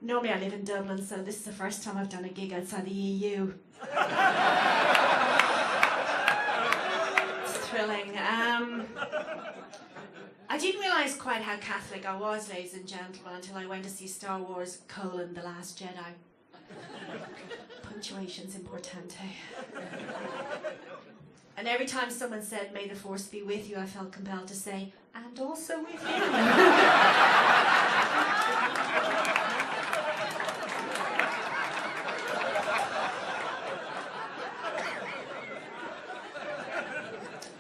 Normally I live in Dublin, so this is the first time I've done a gig outside the EU. It's thrilling. I didn't realise quite how Catholic I was, ladies and gentlemen, until I went to see Star Wars: The Last Jedi. Punctuation's importante. And every time someone said, "May the Force be with you," I felt compelled to say, "And also with you."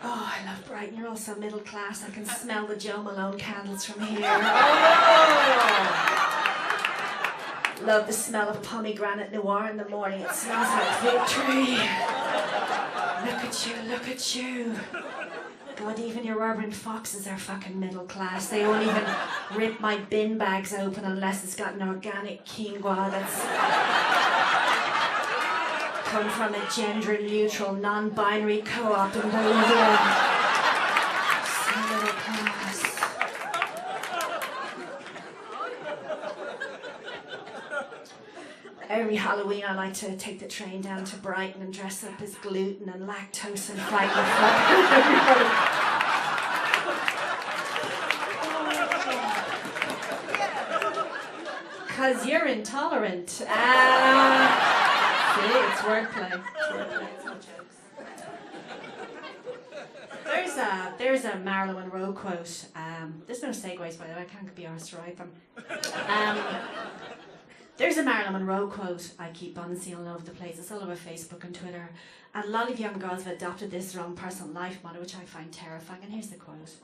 Oh, I love Brighton. You're also middle class. I can smell the Joe Malone candles from here. Oh! Love the smell of pomegranate noir in the morning. It smells like victory. Look at you, look at you. God, even your urban foxes are fucking middle class. They won't even rip my bin bags open unless it's got an organic quinoa that's come from a gender-neutral, non-binary co-op in Bolivia. So middle class. Every Halloween I like to take the train down to Brighton and dress up as gluten and lactose and frighten the fuck out of everybody. Because you're intolerant. See, it's wordplay. It's no jokes. There's a Marilyn Monroe quote. There's no segues, by the way. I can't be arsed to write them. There's a Marilyn Monroe quote I keep bouncing all over the place. It's all over Facebook and Twitter. And a lot of young girls have adopted this wrong personal life motto, which I find terrifying. And here's the quote.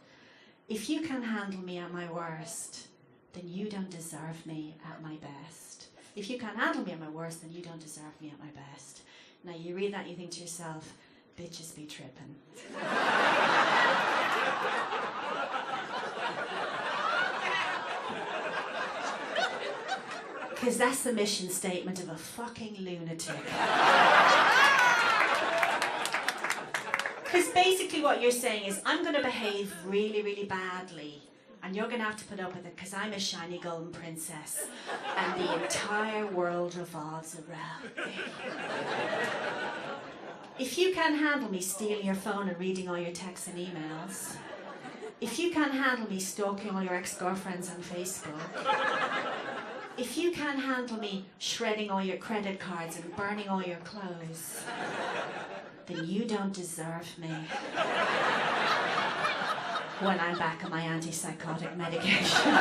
If you can handle me at my worst, then you don't deserve me at my best. If you can't handle me at my worst, then you don't deserve me at my best. Now you read that and you think to yourself, bitches be tripping. Because that's the mission statement of a fucking lunatic. Because basically what you're saying is, I'm going to behave really, really badly, and you're going to have to put up with it because I'm a shiny golden princess, and the entire world revolves around me. If you can't handle me stealing your phone and reading all your texts and emails, if you can't handle me stalking all your ex-girlfriends on Facebook, if you can't handle me shredding all your credit cards and burning all your clothes, then you don't deserve me when I'm back on my antipsychotic medication.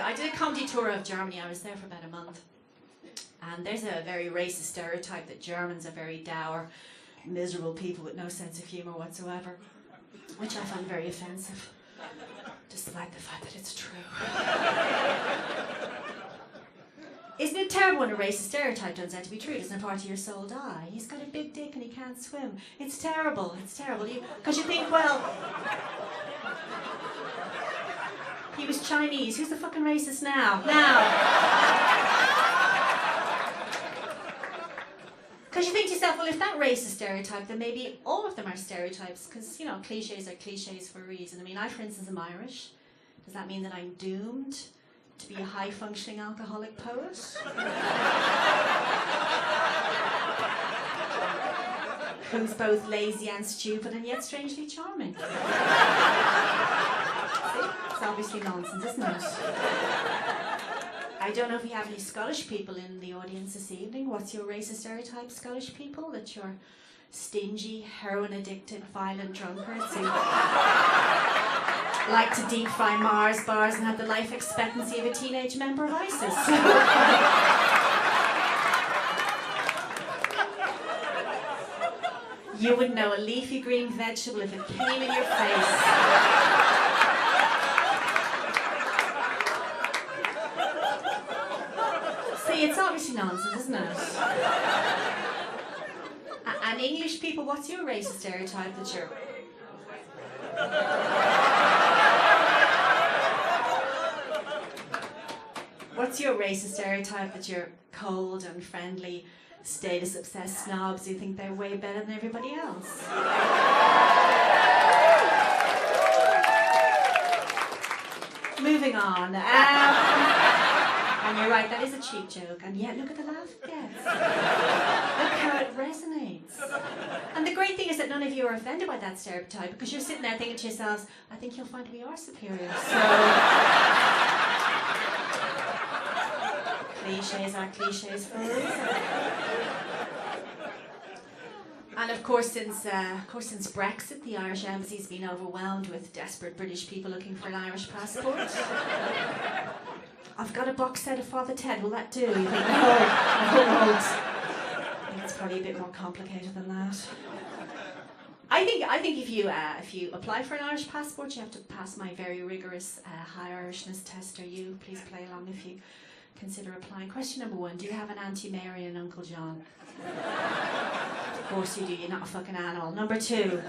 I did a comedy tour of Germany. I was there for about a month. And there's a very racist stereotype that Germans are very dour, miserable people with no sense of humour whatsoever, which I find very offensive, despite the fact that it's true. Isn't it terrible when a racist stereotype turns out to be true? Doesn't a part of your soul die? He's got a big dick and he can't swim. It's terrible, it's terrible. Because you think, well, he was Chinese, who's the fucking racist now? Because you think to yourself, well, if that racist stereotype, then maybe all of them are stereotypes, because, you know, cliches are cliches for a reason. I mean, I, for instance, am Irish. Does that mean that I'm doomed to be a high-functioning alcoholic poet? Who's both lazy and stupid and yet strangely charming? It's obviously nonsense, isn't it? I don't know if we have any Scottish people in the audience this evening. What's your racist stereotype, Scottish people? That you're stingy, heroin-addicted, violent drunkards who like to deep fry Mars bars and have the life expectancy of a teenage member of ISIS. You would know a leafy green vegetable if it came in your face. See, it's obviously nonsense, isn't it? And English people, what's your racist stereotype that you're... What's your racist stereotype that you're cold and friendly, status-obsessed snobs who think they're way better than everybody else. Moving on. And you're right, that is a cheap joke, and yet look at the laugh it gets. Look how it resonates. And the great thing is that none of you are offended by that stereotype, because you're sitting there thinking to yourselves, I think you'll find we are superior. So cliches are cliches, folks. And of course, since Brexit, the Irish Embassy's been overwhelmed with desperate British people looking for an Irish passport. I've got a box set of Father Ted, will that do? You think, no, I won't. I think it's probably a bit more complicated than that. I think if you apply for an Irish passport, you have to pass my very rigorous high Irishness test. Or you, please play along if you consider applying. Question number 1, do you have an Auntie Mary and Uncle John? Of course you do, you're not a fucking animal. Number 2,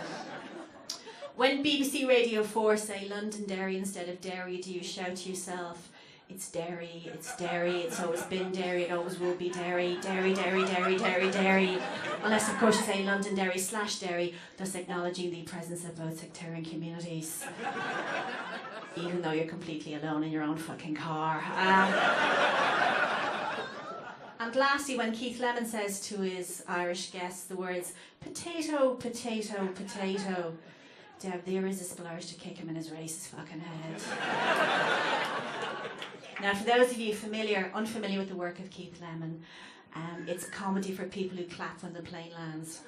when BBC Radio 4 say Londonderry instead of Derry, do you shout to yourself, it's Derry, it's always been Derry, it always will be Derry, Derry, Derry, Derry, Derry, Derry. Unless, of course, you say Londonderry/Derry, thus acknowledging the presence of both sectarian communities. Even though you're completely alone in your own fucking car. And lastly, when Keith Lemon says to his Irish guests the words, potato, potato, potato, to have the irresistible urge to kick him in his racist fucking head. Now, for those of you unfamiliar with the work of Keith Lemon, it's a comedy for people who clap when the plane lands.